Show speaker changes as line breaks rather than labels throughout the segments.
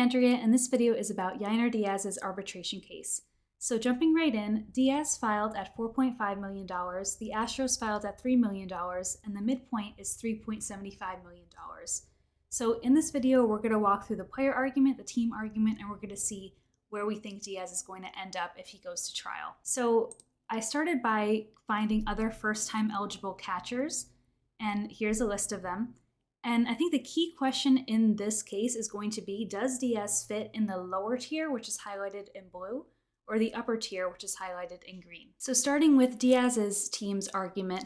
Andrea, and this video is about Yainer Diaz's arbitration case. So jumping right in, Diaz filed at $4.5 million, the Astros filed at $3 million, and the midpoint is $3.75 million. So in this video, we're going to walk through the player argument, the team argument, and we're going to see where we think Diaz is going to end up if he goes to trial. So I started by finding other first-time eligible catchers, and here's a list of them. And I think the key question in this case is going to be, does Diaz fit in the lower tier, which is highlighted in blue, or the upper tier, which is highlighted in green? So starting with Diaz's team's argument,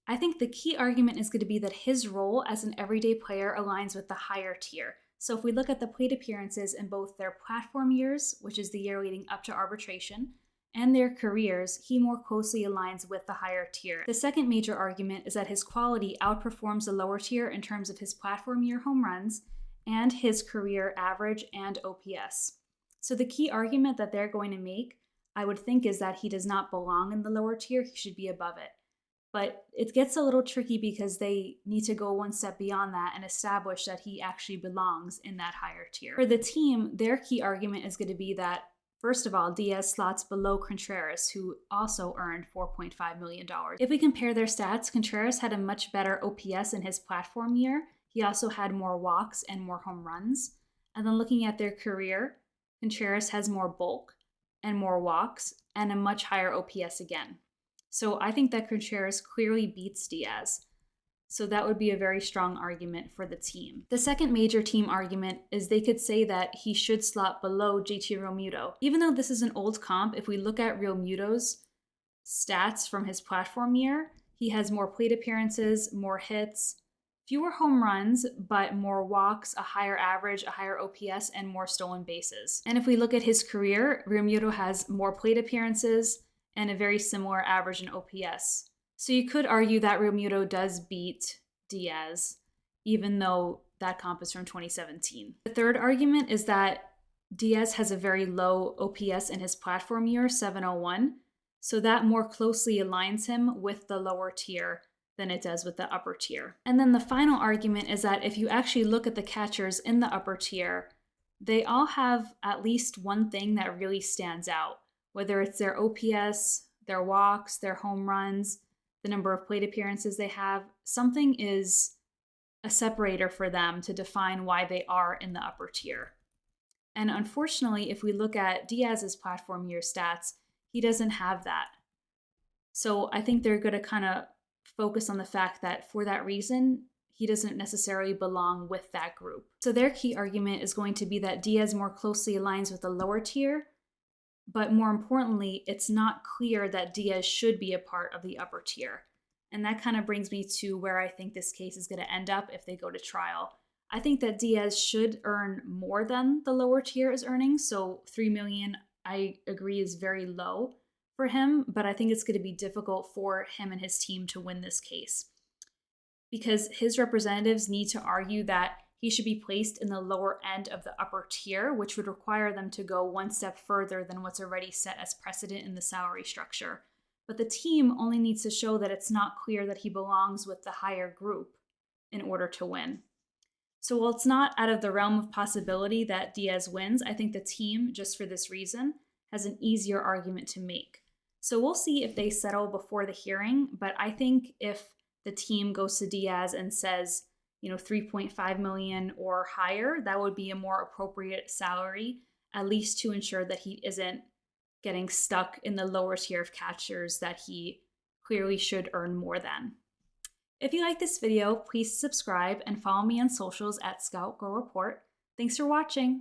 I think the key argument is going to be that his role as an everyday player aligns with the higher tier. So if we look at the plate appearances in both their platform years, which is the year leading up to arbitration, and their careers, he more closely aligns with the higher tier. The second major argument is that his quality outperforms the lower tier in terms of his platform year home runs and his career average and OPS. So the key argument that they're going to make, I would think, is that he does not belong in the lower tier, he should be above it. But it gets a little tricky because they need to go one step beyond that and establish that he actually belongs in that higher tier. For the team, their key argument is going to be that, first of all, Diaz slots below Contreras, who also earned $4.5 million. If we compare their stats, Contreras had a much better OPS in his platform year. He also had more walks and more home runs. And then looking at their career, Contreras has more bulk and more walks and a much higher OPS again. So I think that Contreras clearly beats Diaz. So that would be a very strong argument for the team. The second major team argument is they could say that he should slot below JT Realmuto. Even though this is an old comp, if we look at Realmuto's stats from his platform year, he has more plate appearances, more hits, fewer home runs, but more walks, a higher average, a higher OPS, and more stolen bases. And if we look at his career, Realmuto has more plate appearances and a very similar average in OPS. So you could argue that Realmuto does beat Diaz, even though that comp is from 2017. The third argument is that Diaz has a very low OPS in his platform year, 701, so that more closely aligns him with the lower tier than it does with the upper tier. And then the final argument is that if you actually look at the catchers in the upper tier, they all have at least one thing that really stands out, whether it's their OPS, their walks, their home runs, the number of plate appearances they have. Something is a separator for them to define why they are in the upper tier. And unfortunately, if we look at Diaz's platform year stats, he doesn't have that. So I think they're going to kind of focus on the fact that for that reason, he doesn't necessarily belong with that group. So their key argument is going to be that Diaz more closely aligns with the lower tier, but more importantly, it's not clear that Diaz should be a part of the upper tier. And that kind of brings me to where I think this case is going to end up if they go to trial. I think that Diaz should earn more than the lower tier is earning. So $3 million, I agree, is very low for him, but I think it's going to be difficult for him and his team to win this case because his representatives need to argue that he should be placed in the lower end of the upper tier, which would require them to go one step further than what's already set as precedent in the salary structure. But the team only needs to show that it's not clear that he belongs with the higher group in order to win. So while it's not out of the realm of possibility that Diaz wins, I think the team, just for this reason, has an easier argument to make. So we'll see if they settle before the hearing, but I think if the team goes to Diaz and says, 3.5 million or higher, that would be a more appropriate salary, at least to ensure that he isn't getting stuck in the lower tier of catchers that he clearly should earn more than. If you like this video, please subscribe and follow me on socials at Scout Go Report. Thanks for watching.